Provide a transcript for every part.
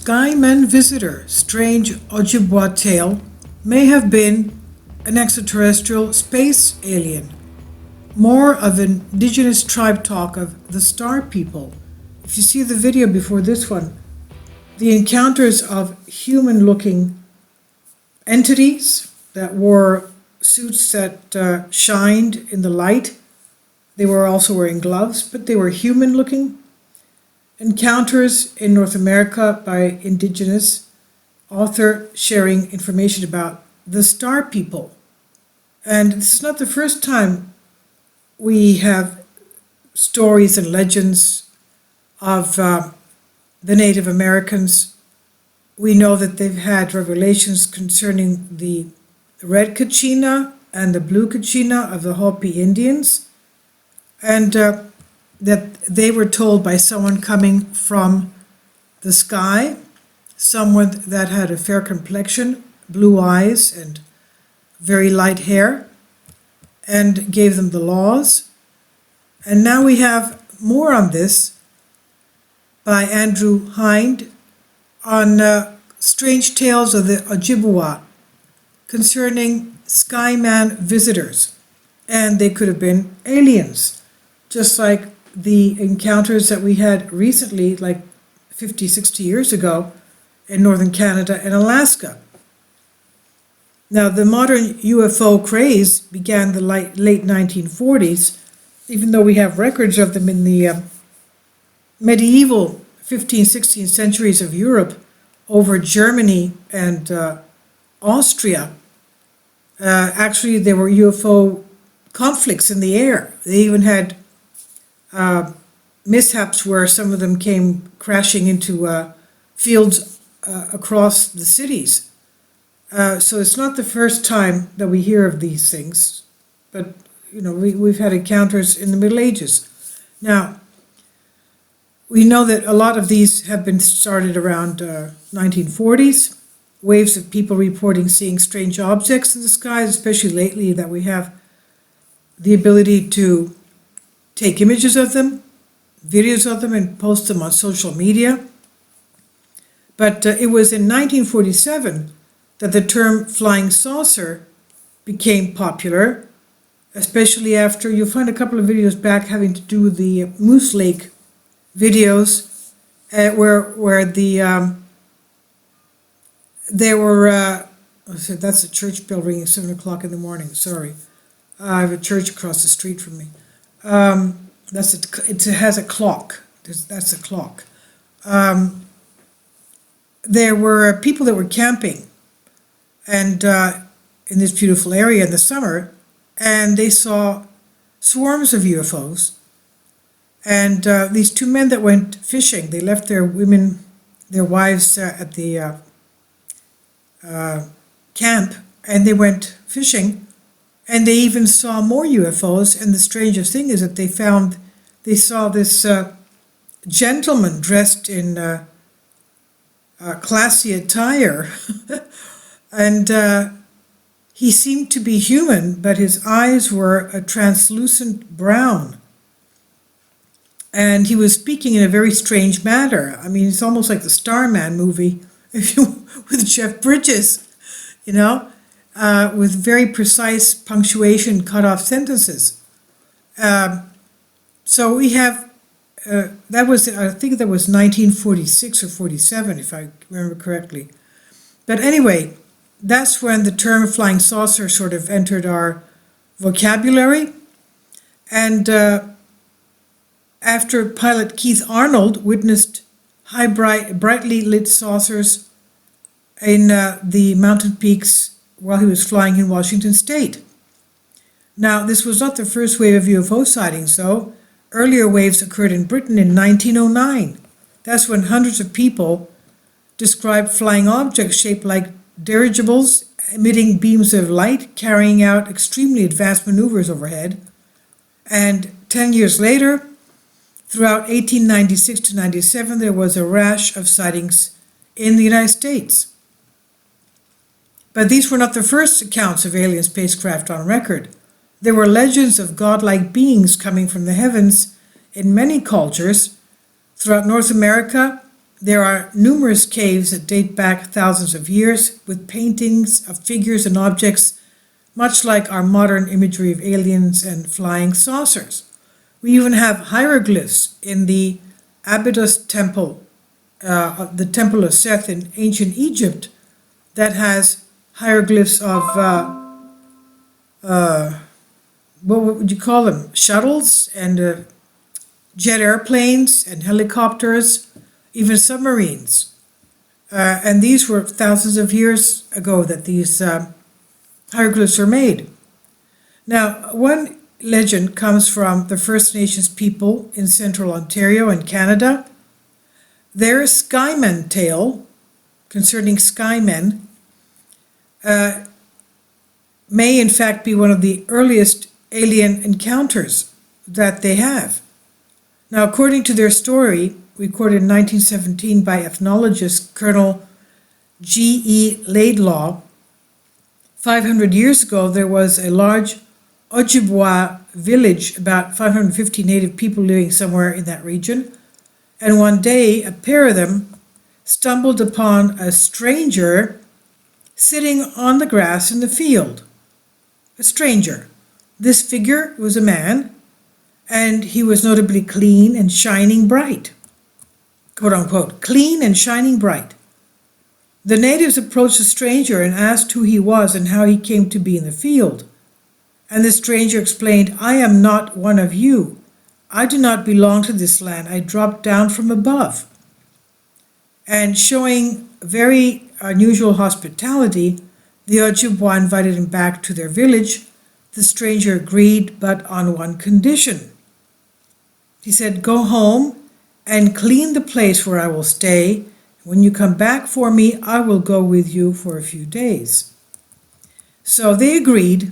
Skyman visitor, strange Ojibwa tale, may have been an extraterrestrial space alien. More of an indigenous tribe talk of the star people. If you see the video before this one, the encounters of human-looking entities that wore suits that shined in the light. They were also wearing gloves, but they were human-looking. Encounters in North America by Indigenous author sharing information about the star people. And this is not the first time we have stories and legends of the Native Americans. We know that they've had revelations concerning the red Kachina and the blue Kachina of the Hopi Indians, and that they were told by someone coming from the sky, someone that had a fair complexion, blue eyes, and very light hair, and gave them the laws. And now we have more on this by Andrew Hind on strange tales of the Ojibwa concerning Skyman visitors. And they could have been aliens, just like the encounters that we had recently, like 50, 60 years ago in northern Canada and Alaska. Now, the modern UFO craze began the late 1940s, even though we have records of them in the medieval 15th, 16th centuries of Europe over Germany and Austria. Actually, there were UFO conflicts in the air. They even had mishaps where some of them came crashing into fields across the cities. So it's not the first time that we hear of these things, but you know, we've had encounters in the Middle Ages. Now, we know that a lot of these have been started around 1940s, waves of people reporting seeing strange objects in the skies, especially lately that we have the ability to take images of them, videos of them, and post them on social media. But it was in 1947 that the term flying saucer became popular, especially after, you'll find a couple of videos back having to do with the Moose Lake videos, where there were, that's a church bell ringing 7 o'clock in the morning, sorry. I have a church across the street from me. It has a clock. That's a clock. There were people that were camping and in this beautiful area in the summer, and they saw swarms of UFOs. And these two men that went fishing, they left their wives at the camp, and they went fishing. And they even saw more UFOs, and the strangest thing is that they saw this gentleman dressed in classy attire, and he seemed to be human, but his eyes were a translucent brown. And he was speaking in a very strange manner. I mean, it's almost like the Starman movie with Jeff Bridges, you know? With very precise punctuation, cut-off sentences. So we have, I think that was 1946 or 47, if I remember correctly. But anyway, that's when the term flying saucer sort of entered our vocabulary. And after pilot Keith Arnold witnessed brightly lit saucers in the mountain peaks while he was flying in Washington State. Now, this was not the first wave of UFO sightings, though. Earlier waves occurred in Britain in 1909. That's when hundreds of people described flying objects shaped like dirigibles, emitting beams of light, carrying out extremely advanced maneuvers overhead. And 10 years later, throughout 1896 to 97, there was a rash of sightings in the United States. But these were not the first accounts of alien spacecraft on record. There were legends of godlike beings coming from the heavens in many cultures throughout North America, There are numerous caves that date back thousands of years with paintings of figures and objects much like our modern imagery of aliens and flying saucers. We even have hieroglyphs in the Abydos temple, the temple of Seth in ancient Egypt, that has hieroglyphs of, what would you call them? Shuttles and jet airplanes and helicopters, even submarines. And these were thousands of years ago that these hieroglyphs were made. Now, one legend comes from the First Nations people in central Ontario and Canada. Their Skyman tale concerning Skymen may in fact be one of the earliest alien encounters that they have. Now, according to their story, recorded in 1917 by ethnologist Colonel G.E. Laidlaw, 500 years ago there was a large Ojibwa village, about 550 native people living somewhere in that region, and one day a pair of them stumbled upon a stranger sitting on the grass in the field. A stranger. This figure was a man, and he was notably clean and shining bright. Quote unquote, clean and shining bright. The natives approached the stranger and asked who he was and how he came to be in the field. And the stranger explained, "I am not one of you. I do not belong to this land. I dropped down from above." And showing very unusual hospitality, the Ojibwa invited him back to their village. The stranger agreed, but on one condition. He said, "Go home and clean the place where I will stay. When you come back for me, I will go with you for a few days." So they agreed.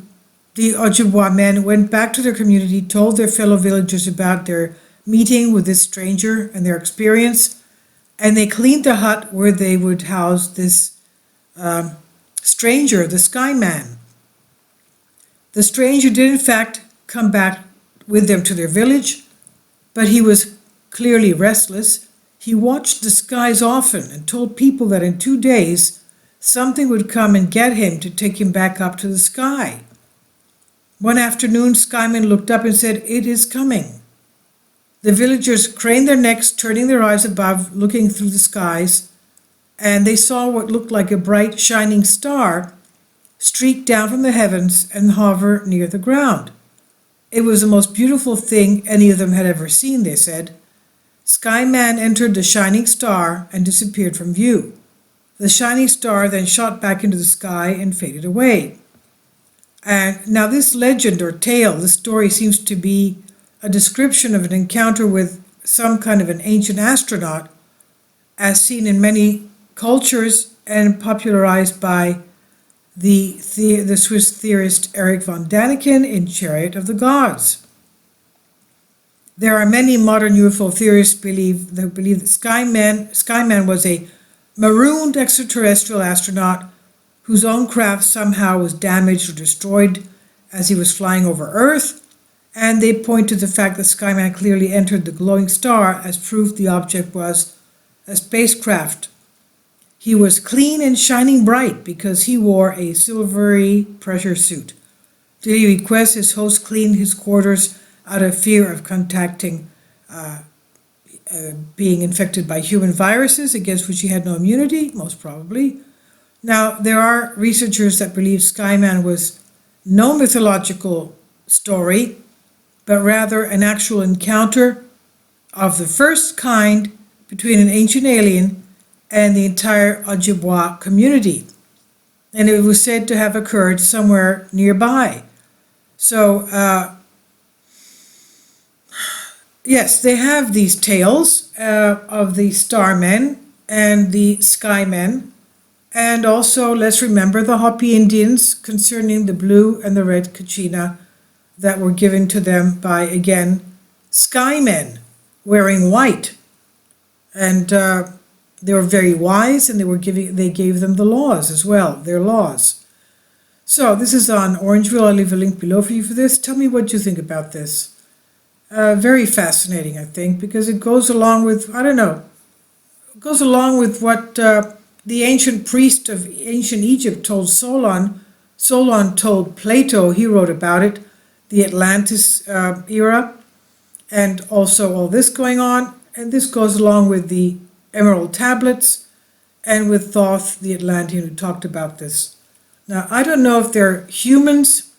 The Ojibwa men went back to their community, told their fellow villagers about their meeting with this stranger and their experience, and they cleaned the hut where they would house this stranger, the Skyman. The stranger did in fact come back with them to their village, but he was clearly restless. He watched the skies often and told people that in 2 days something would come and get him to take him back up to the sky. One afternoon, Skyman looked up and said, "It is coming." The villagers craned their necks, turning their eyes above, looking through the skies, and they saw what looked like a bright, shining star streak down from the heavens and hover near the ground. It was the most beautiful thing any of them had ever seen, they said. Skyman entered the shining star and disappeared from view. The shining star then shot back into the sky and faded away. And now this legend or tale, this story seems to be a description of an encounter with some kind of an ancient astronaut, as seen in many cultures and popularized by the Swiss theorist Erich von Däniken in Chariot of the Gods. There are many modern UFO theorists who believe that Skyman was a marooned extraterrestrial astronaut whose own craft somehow was damaged or destroyed as he was flying over Earth, and they point to the fact that Skyman clearly entered the glowing star as proof the object was a spacecraft. He was clean and shining bright because he wore a silvery pressure suit. Did he request his host clean his quarters out of fear of contacting being infected by human viruses against which he had no immunity? Most probably. Now, there are researchers that believe Skyman was no mythological story, but rather an actual encounter of the first kind between an ancient alien and the entire Ojibwa community. And it was said to have occurred somewhere nearby. So, yes, they have these tales of the starmen and the skymen. And also, let's remember the Hopi Indians concerning the blue and the red kachina that were given to them by, again, skymen wearing white. And they were very wise, and they gave them the laws as well, their laws. So this is on Orangeville. I'll leave a link below for you for this. Tell me what you think about this. Very fascinating, I think, because it goes along with, I don't know, goes along with what the ancient priest of ancient Egypt told Solon. Solon told Plato, he wrote about it, the Atlantis era, and also all this going on. And this goes along with the Emerald Tablets and with Thoth, the Atlantean, who talked about this. Now, I don't know if they're humans.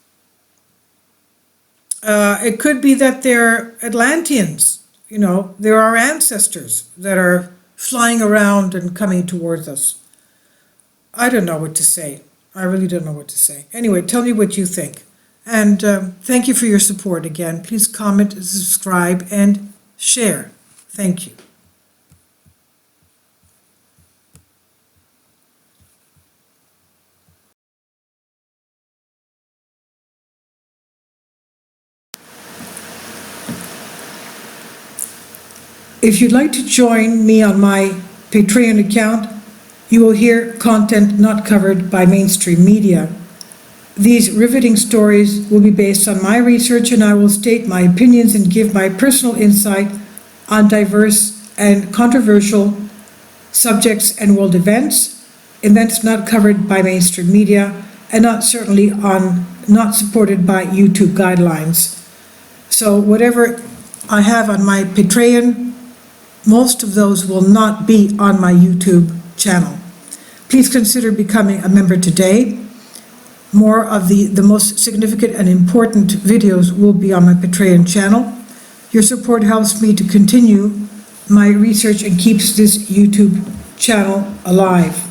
It could be that they're Atlanteans. You know, they're our ancestors that are flying around and coming towards us. I don't know what to say. I really don't know what to say. Anyway, tell me what you think. And thank you for your support again. Please comment, subscribe, and share. Thank you. If you'd like to join me on my Patreon account, you will hear content not covered by mainstream media. These riveting stories will be based on my research, and I will state my opinions and give my personal insight on diverse and controversial subjects and world events not covered by mainstream media, and not supported by YouTube guidelines. So whatever I have on my Patreon, most of those will not be on my YouTube channel. Please consider becoming a member today. More of the most significant and important videos will be on my Patreon channel. Your support helps me to continue my research and keeps this YouTube channel alive.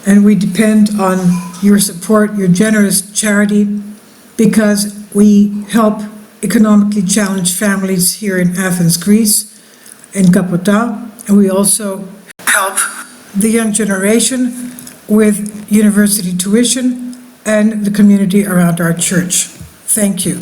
And we depend on your support, your generous charity, because we help economically challenged families here in Athens, Greece, in Kapota, and we also help the young generation with university tuition and the community around our church. Thank you.